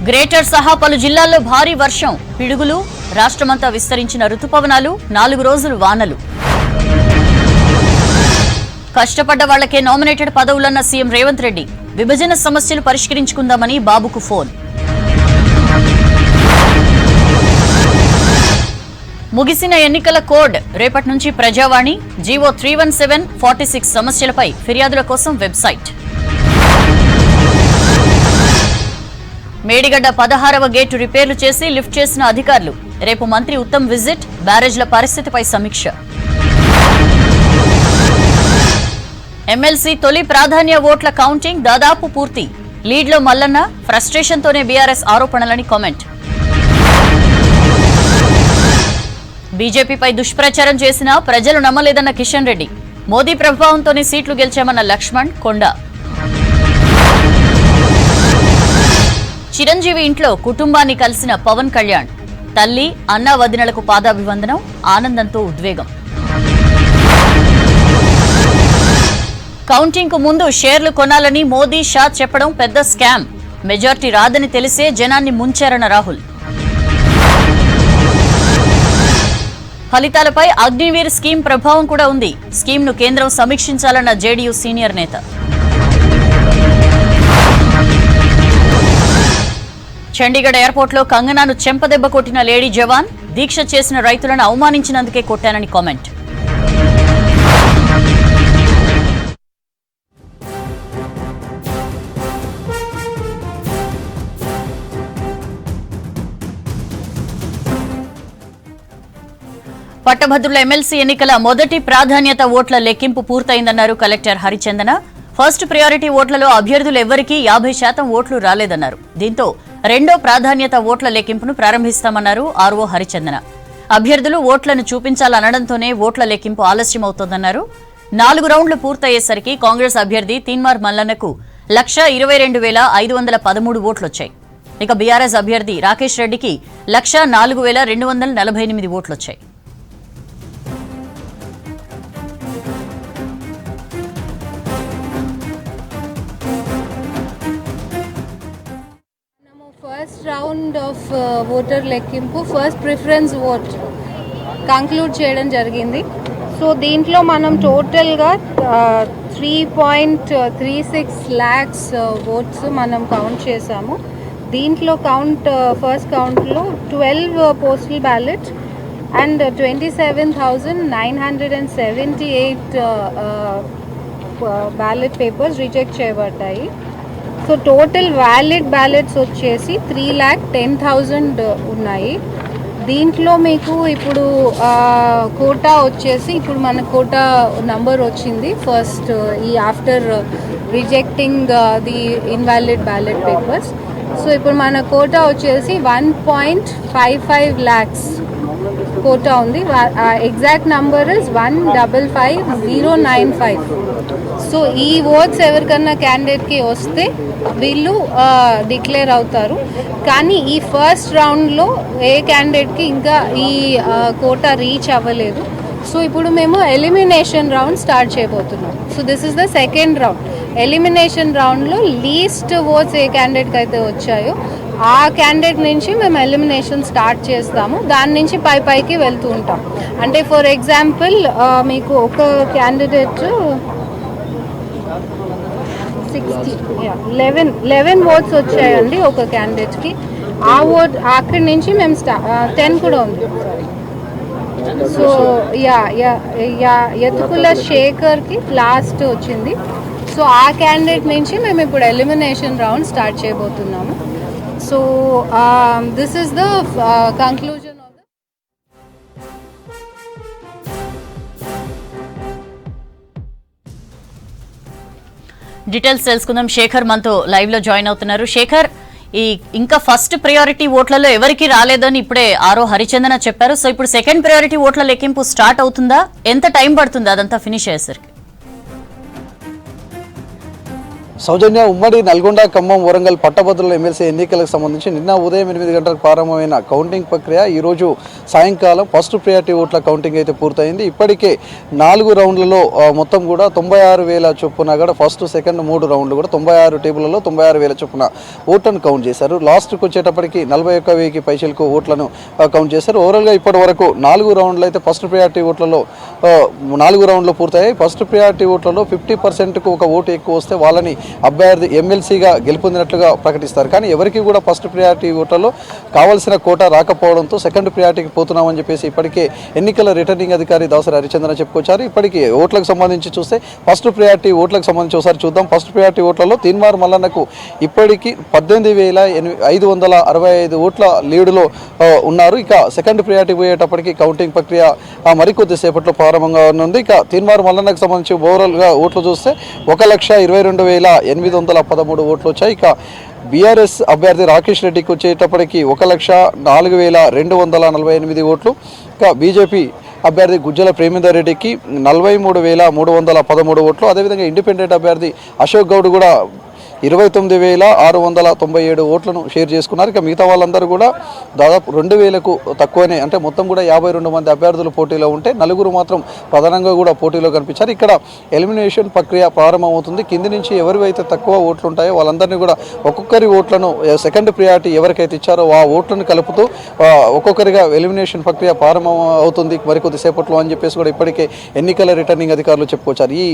Greater సహా పలు జిల్లాల్లో భారీ వర్షం, పిడుగులు, రాష్ట్రమంతా విస్తరించిన రుతుపవనాలు, 4 రోజులు వానలు. కష్టపడ్డ వాళ్లకే నామినేటెడ్ పదవులన్న సీఎం రేవంత్ రెడ్డి. విభజన సమస్యలు పరిష్కరించుకుందామని బాబుకు ఫోన్. ముగిసిన ఎన్నికల కోడ్, రేపటి నుంచి ప్రజావాణి, జీవో 317-46 సమస్యలపై ఫిర్యాదుల కోసం వెబ్సైట్. మేడిగడ్డ 16వ గేటు రిపేర్లు చేసి లిఫ్ట్ చేసిన అధికారులు. రేపు మంత్రి ఉత్తమ్ విజిట్, బ్యారేజ్ల పరిస్థితిపై సమీక్ష. ఎమ్మెల్సీ తొలి ప్రాధాన్య ఓట్ల కౌంటింగ్ దాదాపు పూర్తి. లీడ్లో మల్లన్న, ఫ్రస్ట్రేషన్తోనే బీఆర్ఎస్ ఆరోపణలని కామెంట్. బీజేపీపై దుష్ప్రచారం చేసినా ప్రజలు నమ్మలేదన్న కిషన్ రెడ్డి. మోదీ ప్రభావంతోనే సీట్లు గెలిచామన్న లక్ష్మణ్, కొండ. చిరంజీవి ఇంట్లో కుటుంబాన్ని కలిసిన పవన్ కళ్యాణ్. తల్లి, అన్న, వదినలకు పాదాభివందనం, ఆనందంతో ఉద్వేగం. కౌంటింగ్ కు ముందు షేర్లు కొనాలని మోదీ, షా చెప్పడం పెద్ద స్కామ్. మెజార్టీ రాదని తెలిసే జనాన్ని ముంచారన్న రాహుల్. ఫలితాలపై అగ్నివీర్ స్కీమ్ ప్రభావం కూడా ఉంది. స్కీమ్ ను కేంద్రం సమీక్షించాలన్న జేడీయూ సీనియర్ నేత. చండీగఢ్ ఎయిర్పోర్ట్ లో కంగనాను చెంపదెబ్బ కొట్టిన లేడీ జవాన్. దీక్ష చేసిన రైతులను అవమానించినందుకే కొట్టానని కామెంట్. పట్టభద్రుల ఎమ్మెల్సీ ఎన్నికల మొదటి ప్రాధాన్యత ఓట్ల లెక్కింపు పూర్తయిందన్నారు కలెక్టర్ హరిచందన. ఫస్ట్ ప్రయారిటీ ఓట్లలో అభ్యర్థులు ఎవ్వరికీ 50% ఓట్లు రాలేదన్నారు. దీంతో రెండో ప్రాధాన్యత ఓట్ల లెక్కింపును ప్రారంభిస్తామన్నారు ఆర్ఓ హరిచందన. అభ్యర్థులు ఓట్లను చూపించాలనడంతోనే ఓట్ల లెక్కింపు ఆలస్యమవుతోందన్నారు. 4 రౌండ్లు పూర్తయ్యేసరికి కాంగ్రెస్ అభ్యర్థి తీన్మార్ మల్లన్నకు 1,22,513 ఓట్లొచ్చాయి. ఇక బీఆర్ఎస్ అభ్యర్థి రాకేష్ రెడ్డికి 1,04,248 ఓట్లొచ్చాయి. First round of voter లెక్కింపు ఫస్ట్ ప్రిఫరెన్స్ ఓట్ కంక్లూడ్ చేయడం జరిగింది. సో దీంట్లో మనం టోటల్గా 3.36 lakhs ఓట్స్ మనం కౌంట్ చేసాము. దీంట్లో ఫస్ట్ కౌంట్లో 12 postal ballot and 27,978 ballot papers reject చేయబడ్డాయి. సో టోటల్ వ్యాలిడ్ బ్యాలెట్స్ వచ్చేసి 3,10,000 ఉన్నాయి. దీంట్లో మీకు ఇప్పుడు కోటా వచ్చేసి ఇప్పుడు మన కోటా నంబర్ వచ్చింది ఫస్ట్ ఈ after rejecting the invalid ballot papers. So ఇప్పుడు మన కోటా వచ్చేసి 1.55 lakhs కోటా ఉంది. Exact number is 155,095. సో ఈ ఓట్స్ ఎవరికన్నా క్యాండిడేట్కి వస్తే వీళ్ళు డిక్లేర్ అవుతారు. కానీ ఈ ఫస్ట్ రౌండ్లో ఏ క్యాండిడేట్కి ఇంకా ఈ కోటా రీచ్ అవ్వలేదు. సో ఇప్పుడు మేము ఎలిమినేషన్ రౌండ్ స్టార్ట్ చేయబోతున్నాం. So this is the second round. Elimination రౌండ్లో లీస్ట్ ఓట్స్ ఏ క్యాండిడేట్కి అయితే వచ్చాయో ఆ క్యాండిడేట్ నుంచి మేము ఎలిమినేషన్ స్టార్ట్ చేస్తాము. దాని నుంచి పైకి వెళ్తూ ఉంటాం. అంటే ఫర్ ఎగ్జాంపుల్ మీకు ఒక క్యాండిడేట్ 11 ఓట్స్ వచ్చాయండి ఒక క్యాండిడేట్కి. ఆ ఓట్ అక్కడి నుంచి మేము 10 కూడా ఉంది. సో యతుకుల శేఖర్కి లాస్ట్ వచ్చింది. సో ఆ క్యాండిడేట్ నుంచి మేము ఇప్పుడు ఎలిమినేషన్ రౌండ్ స్టార్ట్ చేయబోతున్నాము. So this is the conclusion. Details తెలుసుకుందాం. శేఖర్ మనతో లైవ్ లో జాయిన్ అవుతున్నారు. శేఖర్, ఇంకా ఫస్ట్ ప్రయారిటీ ఓట్లలో ఎవరికి రాలేదని ఇప్పుడే ఆర్ఓ హరిచందన చెప్పారు. సో ఇప్పుడు సెకండ్ ప్రయారిటీ ఓట్ల లెక్కింపు స్టార్ట్ అవుతుందా? ఎంత టైం పడుతుంది అదంతా ఫినిష్ అయ్యేసరికి? సౌజన్య ఉమ్మడి నల్గొండ, ఖమ్మం, వరంగల్ పట్టభద్రుల ఎమ్మెల్సీ ఎన్నికలకు సంబంధించి నిన్న ఉదయం 8 గంటలకు ప్రారంభమైన కౌంటింగ్ ప్రక్రియ ఈరోజు సాయంకాలం ఫస్ట్ ప్రియారిటీ ఓట్ల కౌంటింగ్ అయితే పూర్తయింది. ఇప్పటికే 4 రౌండ్లలో మొత్తం కూడా 96,000 చొప్పున కూడా ఫస్ట్, సెకండ్ 3 రౌండ్లు కూడా 96 టేబుల్లలో 96,000 చొప్పున ఓట్లను కౌంట్ చేశారు. లాస్ట్కి వచ్చేటప్పటికి 41,000కి పైసలకు ఓట్లను కౌంట్ చేశారు. ఓవరాల్గా ఇప్పటి వరకు 4 రౌండ్లు అయితే ఫస్ట్ ప్రియారిటీ ఓట్లలో 4 రౌండ్లు పూర్తయ్యాయి. ఫస్ట్ ప్రియారిటీ ఓట్లలో 50%కు ఒక ఓటు ఎక్కువ వస్తే వాళ్ళని అభ్యర్థి ఎమ్మెల్సీగా గెలుపొందినట్లుగా ప్రకటిస్తారు. కానీ ఎవరికి కూడా ఫస్ట్ ప్రియారిటీ ఓట్లలో కావాల్సిన కోటా రాకపోవడంతో సెకండ్ ప్రియారిటీకి పోతున్నామని చెప్పేసి ఇప్పటికే ఎన్నికల రిటర్నింగ్ అధికారి దాసరి హరిచంద్ర చెప్పుకొచ్చారు. ఇప్పటికీ ఓట్లకు సంబంధించి చూస్తే ఫస్ట్ ప్రియారిటీ ఓట్లకు సంబంధించి ఒకసారి చూద్దాం. ఫస్ట్ ప్రియారిటీ ఓట్లలో తీన్మార్ మల్లన్నకు ఇప్పటికీ 18,565 ఓట్ల లీడులో ఉన్నారు. ఇక సెకండ్ ప్రియారిటీ పోయేటప్పటికి కౌంటింగ్ ప్రక్రియ మరికొద్ది సేపట్లో ప్రారంభంగా ఉంది. ఇక తీన్మార్ మల్లన్నకు సంబంధించి ఓవరాల్గా ఓట్లు చూస్తే 1,22,813 ఓట్లు వచ్చాయి. ఇక బీఆర్ఎస్ అభ్యర్థి రాకేష్ రెడ్డికి వచ్చేటప్పటికి 1,04,248 ఓట్లు. ఇక బీజేపీ అభ్యర్థి గుజ్జల ప్రేమేందర్ రెడ్డికి 43,313 ఓట్లు. అదేవిధంగా ఇండిపెండెంట్ అభ్యర్థి అశోక్ గౌడ్ కూడా 29,697 ఓట్లను షేర్ చేసుకున్నారు. ఇక మిగతా వాళ్ళందరూ కూడా దాదాపు 2,000కు తక్కువనే, అంటే మొత్తం కూడా 52 మంది అభ్యర్థులు పోటీలో ఉంటే 4 మాత్రం ప్రధానంగా కూడా పోటీలో కనిపించారు. ఇక్కడ ఎలిమినేషన్ ప్రక్రియ ప్రారంభమవుతుంది. కింది నుంచి ఎవరివైతే తక్కువ ఓట్లు ఉంటాయో వాళ్ళందరినీ కూడా ఒక్కొక్కరి ఓట్లను సెకండ్ ప్రియారిటీ ఎవరికైతే ఇచ్చారో ఆ ఓట్లను కలుపుతూ ఒక్కొక్కరిగా ఎలిమినేషన్ ప్రక్రియ ప్రారంభం అవుతుంది మరికొద్ది సేపట్లో అని చెప్పేసి కూడా ఇప్పటికే ఎన్నికల రిటర్నింగ్ అధికారులు చెప్పుకొచ్చారు. ఈ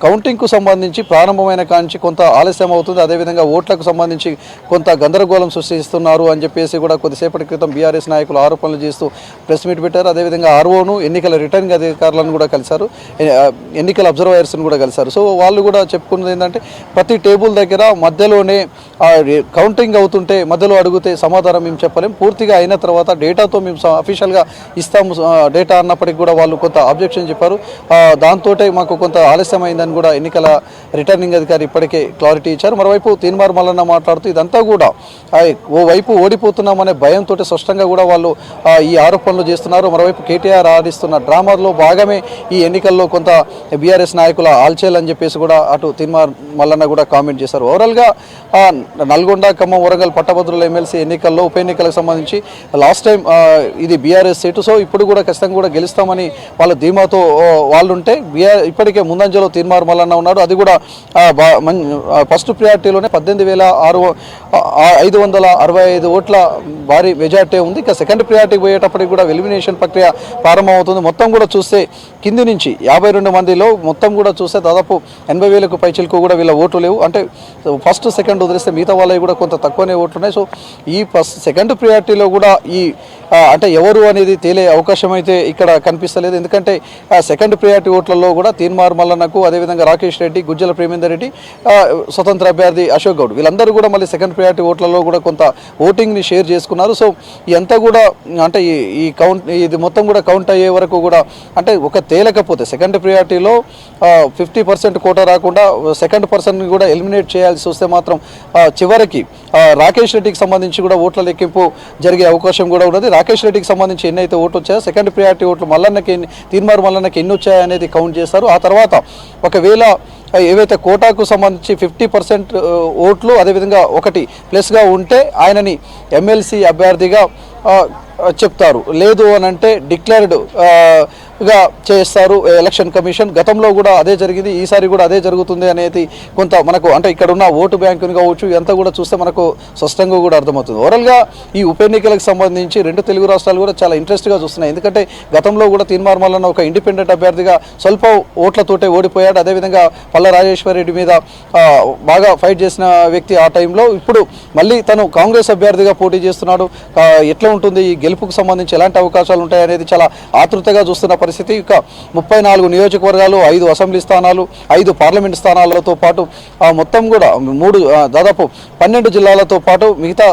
కౌంటింగ్కు సంబంధించి ప్రారంభమైన కాంచి కొంత ఆలస్యం అవుతుంది. అదేవిధంగా ఓట్లకు సంబంధించి కొంత గందరగోళం సృష్టిస్తున్నారు అని చెప్పేసి కూడా కొద్దిసేపటి క్రితం బీఆర్ఎస్ నాయకులు ఆరోపణలు చేస్తూ ప్రెస్ మీట్ పెట్టారు. అదేవిధంగా ఆర్ఓను, ఎన్నికల రిటర్నింగ్ అధికారులను కూడా కలిశారు, ఎన్నికల అబ్జర్వర్స్ని కూడా కలిశారు. సో వాళ్ళు కూడా చెప్పుకున్నది ఏంటంటే ప్రతి టేబుల్ దగ్గర మధ్యలోనే కౌంటింగ్ అవుతుంటే మధ్యలో అడిగితే సమాధానం మేము చెప్పలేం, పూర్తిగా అయిన తర్వాత డేటాతో మేము అఫీషియల్గా ఇస్తాము డేటా అన్నప్పటికీ కూడా వాళ్ళు కొంత ఆబ్జెక్షన్ చెప్పారు. దాంతో మాకు కొంత ఆలస్యమైందని కూడా ఎన్నికల రిటర్నింగ్ అధికారి ఇప్పటికే క్లారిటీ ఇచ్చారు. మరోవైపు తీన్మార్ మల్లన్న మాట్లాడుతూ ఇదంతా కూడా ఓవైపు ఓడిపోతున్నామనే భయంతో స్పష్టంగా కూడా వాళ్ళు ఈ ఆరోపణలు చేస్తున్నారు. మరోవైపు కేటీఆర్ ఆడిస్తున్న డ్రామాలో భాగమే ఈ ఎన్నికల్లో కొంత బీఆర్ఎస్ నాయకుల ఆల్చేయాలని చెప్పేసి కూడా అటు తీన్మార్ మల్లన్న కూడా కామెంట్ చేశారు. ఓవరాల్గా నల్గొండ, ఖమ్మం, వరంగల్ పట్టభద్రుల ఎమ్మెల్సీ ఎన్నికల్లో ఉప ఎన్నికలకు సంబంధించి లాస్ట్ టైం ఇది బీఆర్ఎస్ సీటు, సో ఇప్పుడు కూడా ఖచ్చితంగా కూడా గెలుస్తామని వాళ్ళ ధీమాతో వాళ్ళుంటే ఇప్పటికే ముందంజలో తీన్మార్ మల్లన్న ఉన్నాడు. అది కూడా ఫస్ట్ ప్రియారిటీలోనే 18,565 ఓట్ల భారీ మెజార్టీ ఉంది. ఇక సెకండ్ ప్రియారిటీ పోయేటప్పటికి కూడా ఎలిమినేషన్ ప్రక్రియ ప్రారంభమవుతుంది. మొత్తం కూడా చూస్తే కింది నుంచి 52 మందిలో మొత్తం కూడా చూస్తే దాదాపు 80,000కు పైచిలకు కూడా వీళ్ళ ఓట్లు లేవు. అంటే ఫస్ట్, సెకండ్ వదిలేస్తే మిగతా వాళ్ళవి కూడా కొంత తక్కువనే ఓట్లు ఉన్నాయి. సో ఈ సెకండ్ ప్రియారిటీలో కూడా ఈ అంటే ఎవరు అనేది తేలే అవకాశం అయితే ఇక్కడ కనిపిస్తలేదు. ఎందుకంటే సెకండ్ ప్రియారిటీ ఓట్లలో కూడా తీన్మార్ మల్లన్నకు, అదేవిధంగా రాకేష్ రెడ్డి, గుజ్జల ప్రేమేందర్ రెడ్డి, స్వతంత్ర అభ్యర్థి అశోక్ గౌడ్ వీళ్ళందరూ కూడా మళ్ళీ సెకండ్ ప్రియారిటీ ఓట్లలో కూడా కొంత ఓటింగ్ని షేర్ చేసుకున్నారు. సో ఇదంతా కూడా అంటే ఈ కౌంట్ ఇది మొత్తం కూడా కౌంట్ అయ్యే వరకు కూడా అంటే ఒక తేలకపోతే సెకండ్ ప్రియారిటీలో 50% కోటా రాకుండా సెకండ్ పర్సన్ కూడా ఎలిమినేట్ చేయాల్సి వస్తే మాత్రం చివరికి రాకేష్ రెడ్డికి సంబంధించి కూడా ఓట్ల లెక్కింపు జరిగే అవకాశం కూడా ఉన్నది. రాకేష్ రెడ్డికి సంబంధించి ఎన్నైతే ఓట్లు వచ్చాయో సెకండ్ ప్రియారిటీ ఓట్లు తీన్మార్ మల్లన్నకి ఎన్ని వచ్చాయనేది కౌంట్ చేస్తారు. ఆ తర్వాత ఒకవేళ ఏవైతే కోటాకు సంబంధించి 50% ఓట్లు అదేవిధంగా ఒకటి ప్లస్గా ఉంటే ఆయనని ఎమ్మెల్సీ అభ్యర్థిగా చెప్తారు. లేదు అని అంటే డిక్లేర్డ్గా చేస్తారు ఎలక్షన్ కమిషన్. గతంలో కూడా అదే జరిగింది, ఈసారి కూడా అదే జరుగుతుంది అనేది కొంత మనకు అంటే ఇక్కడ ఉన్న ఓటు బ్యాంకుని కావచ్చు ఇదంతా కూడా చూస్తే మనకు స్పష్టంగా కూడా అర్థమవుతుంది. ఓవరాల్గా ఈ ఉప ఎన్నికలకు సంబంధించి 2 తెలుగు రాష్ట్రాలు కూడా చాలా ఇంట్రెస్ట్గా చూస్తున్నాయి. ఎందుకంటే గతంలో కూడా తీన్మార్ మల్లన్న ఒక ఇండిపెండెంట్ అభ్యర్థిగా స్వల్ప ఓట్లతోటే ఓడిపోయాడు. అదేవిధంగా పల్ల రాజేశ్వర్ రెడ్డి మీద బాగా ఫైట్ చేసిన వ్యక్తి ఆ టైంలో. ఇప్పుడు మళ్ళీ తను కాంగ్రెస్ అభ్యర్థిగా పోటీ చేస్తున్నాడు. ఎట్లా ఉంటుంది ఈ గెలుపుకు సంబంధించి ఎలాంటి అవకాశాలు ఉంటాయి అనేది చాలా ఆతృతగా చూస్తున్న పరిస్థితి. ఇక 34 నియోజకవర్గాలు, 5 అసెంబ్లీ స్థానాలు, 5 పార్లమెంట్ స్థానాలతో పాటు మొత్తం కూడా దాదాపు 12 జిల్లాలతో పాటు మిగతా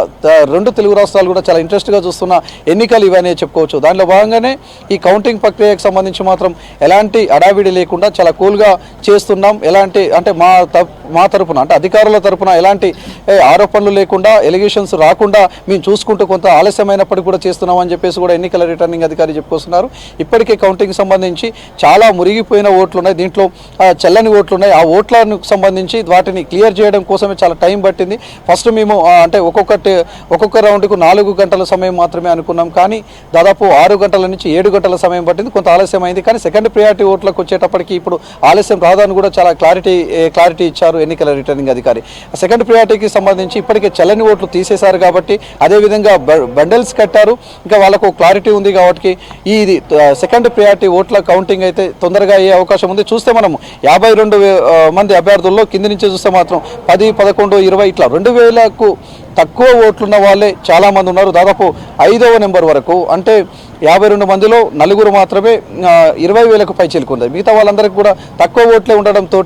2 తెలుగు రాష్ట్రాలు కూడా చాలా ఇంట్రెస్ట్గా చూస్తున్న ఎన్నికలు ఇవన్నీ చెప్పుకోవచ్చు. దానిలో భాగంగానే ఈ కౌంటింగ్ ప్రక్రియకు సంబంధించి మాత్రం ఎలాంటి అడావిడి లేకుండా చాలా కూల్గా చేస్తున్నాం. ఎలాంటి అంటే మా తరపున అంటే అధికారుల తరపున ఎలాంటి ఆరోపణలు లేకుండా ఎలిగేషన్స్ రాకుండా మేము చూసుకుంటూ కొంత ఆలస్యమైనప్పటికీ కూడా చేస్తున్నాం. చేస్తున్నామని చెప్పేసి కూడా ఎన్నికల రిటర్నింగ్ అధికారి చెప్పుకొస్తున్నారు. ఇప్పటికే కౌంటింగ్ సంబంధించి చాలా మురిగిపోయిన ఓట్లు ఉన్నాయి, దీంట్లో చెల్లని ఓట్లు ఉన్నాయి. ఆ ఓట్లకు సంబంధించి వాటిని క్లియర్ చేయడం కోసమే చాలా టైం పట్టింది. ఫస్ట్ మేము అంటే ఒక్కొక్క రౌండ్కు 4 గంటల సమయం మాత్రమే అనుకున్నాం, కానీ దాదాపు 6 గంటల నుంచి 7 గంటల సమయం పట్టింది. కొంత ఆలస్యం అయింది, కానీ సెకండ్ ప్రియారిటీ ఓట్లకు వచ్చేటప్పటికి ఇప్పుడు ఆలస్యం రాదని కూడా చాలా క్లారిటీ ఇచ్చారు ఎన్నికల రిటర్నింగ్ అధికారి. సెకండ్ ప్రియారిటీకి సంబంధించి ఇప్పటికే చెల్లని ఓట్లు తీసేశారు కాబట్టి, అదేవిధంగా బండల్స్ కట్టారు, ఇంకా వాళ్ళకు క్లారిటీ ఉంది కాబట్టి ఇది సెకండ్ ప్రియారిటీ ఓట్ల కౌంటింగ్ అయితే తొందరగా అయ్యే అవకాశం ఉంది. చూస్తే మనం 52 మంది అభ్యర్థుల్లో కింది నుంచి చూస్తే మాత్రం 10, 11, 20 ఇట్లా 2000కు తక్కువ ఓట్లున్న వాళ్ళే చాలామంది ఉన్నారు. దాదాపు 5వ నెంబర్ వరకు, అంటే 52 మందిలో 4 మాత్రమే 20,000కు పై చేరుకుంది. మిగతా వాళ్ళందరికీ కూడా తక్కువ ఓట్లే ఉండడంతో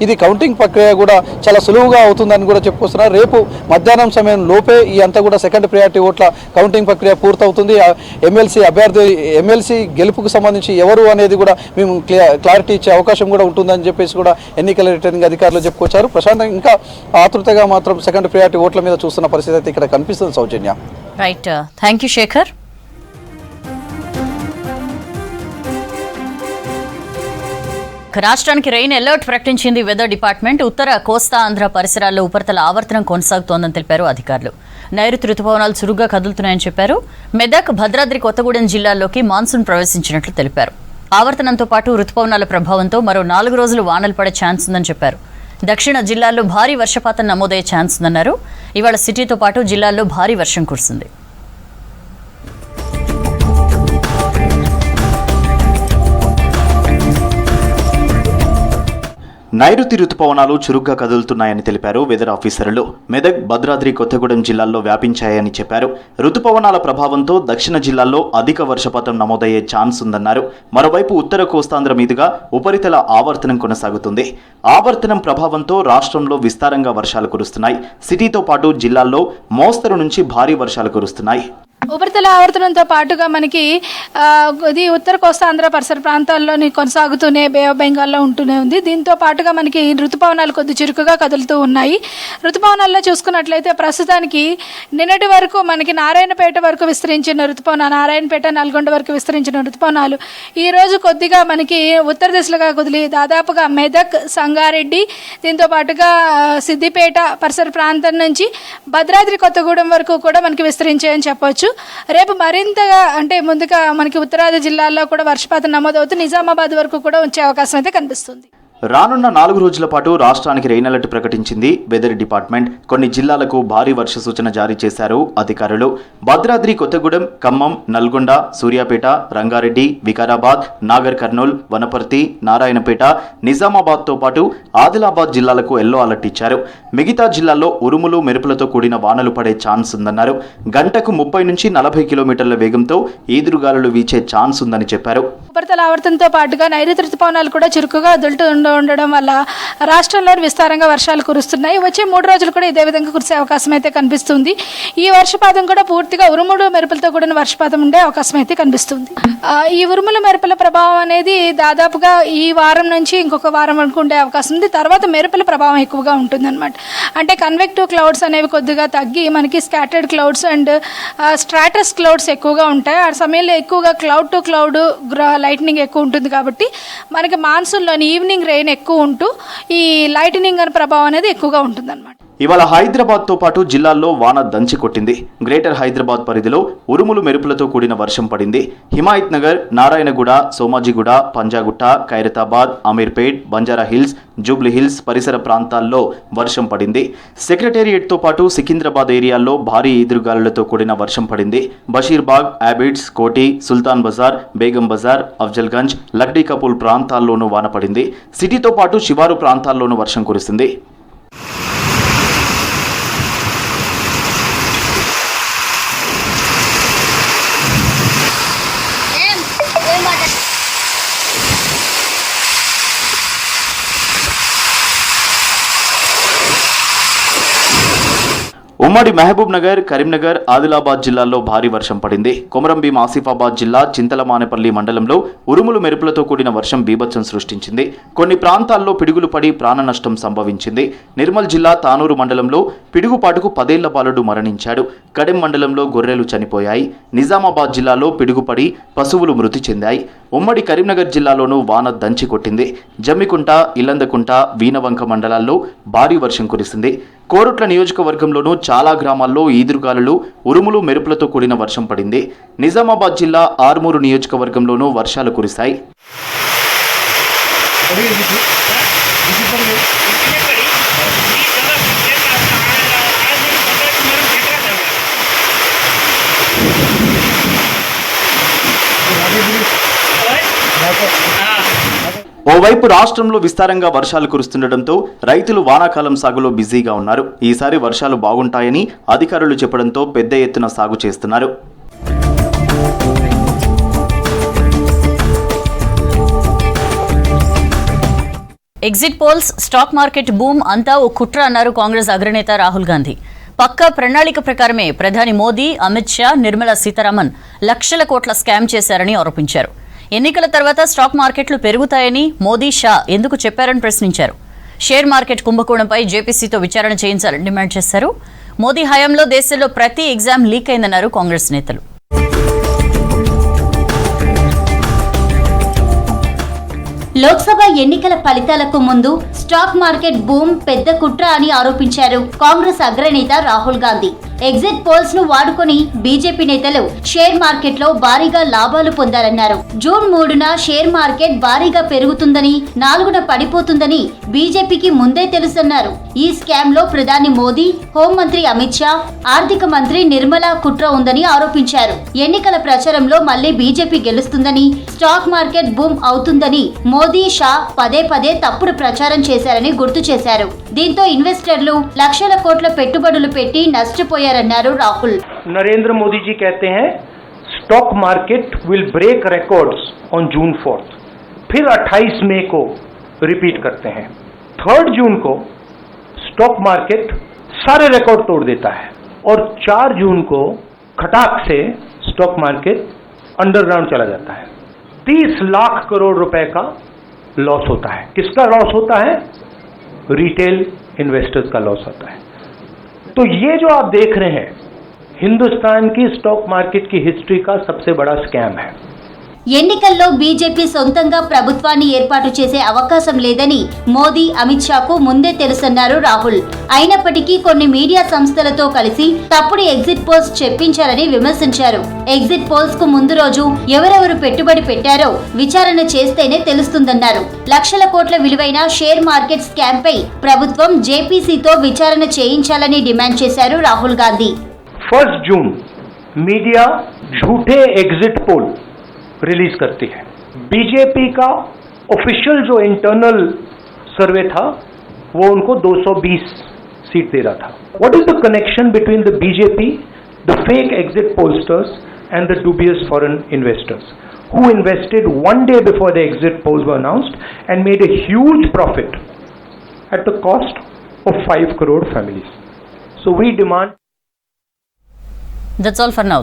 ఇది కౌంటింగ్ ప్రక్రియ కూడా చాలా సులువుగా అవుతుందని కూడా చెప్పుకొస్తున్నారు. రేపు మధ్యాహ్నం సమయం లోపే ఈ అంతా కూడా సెకండ్ ప్రియారిటీ ఓట్ల కౌంటింగ్ ప్రక్రియ పూర్తవుతుంది. ఎమ్మెల్సీ గెలుపుకు సంబంధించి ఎవరు అనేది కూడా మేము క్లారిటీ ఇచ్చే అవకాశం కూడా ఉంటుందని చెప్పేసి కూడా ఎన్నికల రిటర్నింగ్ అధికారులు చెప్పుకొచ్చారు. ప్రశాంతంగా ఇంకా ఆతృతగా మాత్రం సెకండ్ ప్రియారిటీ ఓట్ల మీద చూస్తున్న పరిస్థితి అయితే ఇక్కడ కనిపిస్తుంది. Soujanya. Right, thank you Shekhar. రాష్ట్రానికి రెయిన్ అలర్ట్ ప్రకటించింది వెదర్ డిపార్ట్మెంట్. ఉత్తర కోస్తా ఆంధ్ర పరిసరాల్లో ఉపరితల ఆవర్తనం కొనసాగుతోందని తెలిపారు అధికారులు. నైరుతి రుతుపవనాలు చురుగ్గా కదులుతున్నాయని చెప్పారు. మెదక్, భద్రాద్రి కొత్తగూడెం జిల్లాల్లోకి మాన్సూన్ ప్రవేశించినట్లు తెలిపారు. ఆవర్తనంతో పాటు రుతుపవనాల ప్రభావంతో మరో 4 రోజులు వానలు పడే ఛాన్స్ ఉందని చెప్పారు. దక్షిణ జిల్లాల్లో భారీ వర్షపాతం నమోదయ్యే ఛాన్స్ ఉందన్నారు. ఇవాళ సిటీతో పాటు జిల్లాల్లో భారీ వర్షం కురిసింది. నైరుతి రుతుపవనాలు చురుగ్గా కదులుతున్నాయని తెలిపారు వెదర్ ఆఫీసర్లు. మెదక్, భద్రాద్రి కొత్తగూడెం జిల్లాల్లో వ్యాపించాయని చెప్పారు. రుతుపవనాల ప్రభావంతో దక్షిణ జిల్లాల్లో అధిక వర్షపాతం నమోదయ్యే ఛాన్స్ ఉందన్నారు. మరోవైపు ఉత్తర కోస్తాంధ్ర మీదుగా ఉపరితల ఆవర్తనం కొనసాగుతుంది. ఆవర్తనం ప్రభావంతో రాష్ట్రంలో విస్తారంగా వర్షాలు కురుస్తున్నాయి. సిటీతో పాటు జిల్లాల్లో మోస్తరు నుంచి భారీ వర్షాలు కురుస్తున్నాయి. ఉపరితల ఆవర్తనంతో పాటుగా మనకి ఇది ఉత్తర కోస్తాంధ్ర పరిసర ప్రాంతాల్లోని కొనసాగుతూనే బే ఆఫ్ బెంగాల్లో ఉంటూనే ఉంది. దీంతో పాటుగా మనకి ఋతుపవనాలు కొద్ది చురుకుగా కదులుతూ ఉన్నాయి. ఋతుపవనాల్లో చూసుకున్నట్లయితే ప్రస్తుతానికి నిన్నటి వరకు మనకి నారాయణపేట వరకు విస్తరించిన ఋతుపవనాలు, నారాయణపేట, నల్గొండ వరకు విస్తరించిన ఋతుపవనాలు ఈ రోజు కొద్దిగా మనకి ఉత్తర దిశలుగా కుదిలి దాదాపుగా మెదక్, సంగారెడ్డి, దీంతో పాటుగా సిద్దిపేట పరిసర ప్రాంతం నుంచి భద్రాద్రి కొత్తగూడెం వరకు కూడా మనకి విస్తరించాయని చెప్పవచ్చు. రేపు మరింతగా అంటే ముందుగా మనకి ఉత్తరాది జిల్లాల్లో కూడా వర్షపాతం నమోదవుతూ నిజామాబాద్ వరకు కూడా వచ్చే అవకాశం అయితే కనిపిస్తుంది. రానున్న 4 రోజుల పాటు రాష్ట్రానికి రెయిన్ అలర్ట్ ప్రకటించింది వెదర్ డిపార్ట్మెంట్. కొన్ని జిల్లాలకు భారీ వర్ష సూచన జారీ చేశారు అధికారులు. భద్రాద్రి కొత్తగూడెం, ఖమ్మం, నల్గొండ, సూర్యాపేట, రంగారెడ్డి, వికారాబాద్, నాగర్ కర్నూల్, వనపర్తి, నారాయణపేట, నిజామాబాద్తో పాటు ఆదిలాబాద్ జిల్లాలకు ఎల్లో అలర్ట్ ఇచ్చారు. మిగతా జిల్లాల్లో ఉరుములు, మెరుపులతో కూడిన వానలు పడే ఛాన్స్ ఉందన్నారు. గంటకు 30 నుంచి 40 కిలోమీటర్ల వేగంతో ఈదురుగాలులు వీచే ఛాన్స్ ఉందని చెప్పారు. ఉపరితల ఆవర్తనంతో పాటుగా నైరుతి రుతుపవనాలు కూడా చురుకుగా ఉండడం వల్ల రాష్ట్రంలో విస్తారంగా వర్షాలు కురుస్తున్నాయి. వచ్చే 3 రోజులు కూడా ఇదే విధంగా కురిసే అవకాశం అయితే కనిపిస్తుంది. ఈ వర్షపాతం కూడా పూర్తిగా ఉరుములు, మెరుపులతో కూడిన వర్షపాతం ఉండే అవకాశం అయితే కనిపిస్తుంది. ఈ ఉరుముల, మెరుపుల ప్రభావం అనేది దాదాపుగా ఈ వారం నుంచి ఇంకొక వారం వరకు ఉండే అవకాశం ఉంది. తర్వాత మెరుపుల ప్రభావం ఎక్కువగా ఉంటుందన్నమాట. అంటే కన్వెక్టివ్ క్లౌడ్స్ అనేవి కొద్దిగా తగ్గి మనకి scattered clouds and stratus clouds ఎక్కువగా ఉంటాయి. ఆ సమయంలో ఎక్కువగా క్లౌడ్ టు క్లౌడ్ లైట్నింగ్ ఎక్కువ ఉంటుంది కాబట్టి మనకి మాన్సూన్లోని ఈవినింగ్ రెయిన్ ఎక్కువ ఉంటూ ఈ లైటనింగ్ అనే ప్రభావం అనేది ఎక్కువగా ఉంటుందన్నమాట. ఇవాళ హైదరాబాద్తో పాటు జిల్లాల్లో వాన దంచి కొట్టింది. గ్రేటర్ హైదరాబాద్ పరిధిలో ఉరుములు, మెరుపులతో కూడిన వర్షం పడింది. హిమాయత్ నగర్, నారాయణగూడ, సోమాజిగూడ, పంజాగుట్ట, ఖైరతాబాద్, అమీర్పేట్, బంజారా హిల్స్, జూబ్లీ హిల్స్ పరిసర ప్రాంతాల్లో వర్షం పడింది. సెక్రటేరియట్తో పాటు సికింద్రాబాద్ ఏరియాల్లో భారీ ఈదురుగాలులతో కూడిన వర్షం పడింది. బషీర్బాగ్, యాబిడ్స్, కోటి, సుల్తాన్ బజార్, బేగం బజార్, అఫ్జల్గంజ్, లక్డీ కపూల్ ప్రాంతాల్లోనూ వాన పడింది. సిటీతో పాటు శివారు ప్రాంతాల్లోనూ వర్షం కురిసింది. ఉమ్మడి మహబూబ్ నగర్, కరీంనగర్, ఆదిలాబాద్ జిల్లాల్లో భారీ వర్షం పడింది. కొమరంభీం ఆసిఫాబాద్ జిల్లా చింతలమానేపల్లి మండలంలో ఉరుములు మెరుపులతో కూడిన వర్షం బీభత్సం సృష్టించింది. కొన్ని ప్రాంతాల్లో పిడుగులు పడి ప్రాణ నష్టం సంభవించింది. నిర్మల్ జిల్లా తానూరు మండలంలో పిడుగుపాటుకు 10 ఏళ్ల బాలుడు మరణించాడు. కడెం మండలంలో గొర్రెలు చనిపోయాయి. నిజామాబాద్ జిల్లాలో పిడుగుపడి పశువులు మృతి చెందాయి. ఉమ్మడి కరీంనగర్ జిల్లాలోనూ వాన దంచి కొట్టింది. జమ్మికుంట, ఇల్లందకుంట, వీనవంక మండలాల్లో భారీ వర్షం కురిసింది. కోరుట్ల నియోజకవర్గంలోనూ చాలా గ్రామాల్లో ఈదురుగాలులు, ఉరుములు మెరుపులతో కూడిన వర్షం పడింది. నిజామాబాద్ జిల్లా ఆర్మూరు నియోజకవర్గంలోనూ వర్షాలు కురిశాయి. ఓవైపు రాష్ట్రంలో విస్తారంగా వర్షాలు కురుస్తుండటంతో రైతులు వానాకాలం సాగులో బిజీగా ఉన్నారు. ఈసారి వర్షాలు బాగుంటాయని అధికారులు చెప్పడంతో పెద్ద ఎత్తున సాగు చేస్తున్నారు. Exit polls, stock market boom అంతా ఓ కుట్ర అన్నారు కాంగ్రెస్ అగ్రనేత రాహుల్ గాంధీ. పక్కా ప్రణాళిక ప్రకారమే ప్రధాని మోదీ, అమిత్ షా, నిర్మలా సీతారామన్ లక్షల కోట్ల స్కామ్ చేశారని ఆరోపించారు. ఎన్నికల తర్వాత స్టాక్ మార్కెట్లు పెరుగుతాయని మోదీ, షా ఎందుకు చెప్పారని ప్రశ్నించారు. షేర్ మార్కెట్ కుంభకోణంపై జేపీసీతో విచారణ చేయించాలని డిమాండ్ చేశారు. మోదీ హయాంలో దేశంలో ప్రతి ఎగ్జామ్ లీక్ అయిందన్నారు కాంగ్రెస్ నేతలు. లోక్సభ ఎన్నికల ఫలితాలకు ముందు స్టాక్ మార్కెట్ బూమ్ పెద్ద కుట్ర అని ఆరోపించారు కాంగ్రెస్ అగ్రనేత రాహుల్ గాంధీ. ఎగ్జిట్ పోల్స్ ను వాడుకొని బీజేపీ నేతలు షేర్ మార్కెట్ లో భారీగా లాభాలు పొందారన్నారు. జూన్ 3న షేర్ మార్కెట్ భారీగా పెరుగుతుందని, 4న పడిపోతుందని బీజేపీకి ముందే తెలుసన్నారు. ఈ స్కామ్ లో ప్రధాని మోదీ, హోంమంత్రి అమిత్ షా, ఆర్థిక మంత్రి నిర్మలా కుట్ర ఉందని ఆరోపించారు. ఎన్నికల ప్రచారంలో మళ్లీ బీజేపీ గెలుస్తుందని, స్టాక్ మార్కెట్ బూమ్ అవుతుందని మోదీ, షా పదే పదే తప్పుడు ప్రచారం చేశారని గుర్తు చేశారు. దీంతో ఇన్వెస్టర్లు లక్షల కోట్ల పెట్టుబడులు పెట్టి నష్టపోయారన్నారు రాహుల్. नरेंद्र मोदी जी कहते हैं stock market will break records on June 4th, फिर 28 मई को रिपीट करते हैं. 3 जून को स्टॉक मार्केट सारे रिकॉर्ड तोड़ देता है और 4 जून को खटाक से स्टॉक मार्केट अंडरग्राउंड चला जाता है. 30 लाख करोड़ रुपए का लॉस होता है. किसका लॉस होता है? रिटेल इन्वेस्टर्स का लॉस होता है. तो ये जो आप देख रहे हैं हिंदुस्तान की स्टॉक मार्केट की हिस्ट्री का सबसे बड़ा स्कैम है. ఎన్నికల్లో బీజేపీ సొంతంగా ప్రభుత్వాన్ని ఏర్పాటు చేసే అవకాశం లేదని మోదీ, అమిత్ షాకు ముందే తెలుసన్నారు రాహుల్. అయినప్పటికీ కొన్ని మీడియా సంస్థలతో కలిసి తప్పుడు ఎగ్జిట్ పోల్స్ చెప్పించారని విమర్శించారు. ఎగ్జిట్ పోల్స్ కు ముందు రోజు ఎవరెవరు పెట్టుబడి పెట్టారో విచారణ చేస్తేనే తెలుస్తుందన్నారు. లక్షల కోట్ల విలువైన షేర్ మార్కెట్ స్కామ్ పై ప్రభుత్వం జేపీసీతో విచారణ చేయించాలని డిమాండ్ చేశారు రాహుల్ గాంధీ. 1 जून मीडिया झूठे एग्जिट पोल रिलीज करती है. बीजेपी का ऑफिशियल जो इंटरनल सर्वे था वो उनको 220 सीट दे रहा था. What is the connection between the BJP, the fake exit pollsters and the dubious foreign investors who invested one day before the exit polls were announced and made a huge profit at the cost of 5 crore families? So we demand. That's all for now.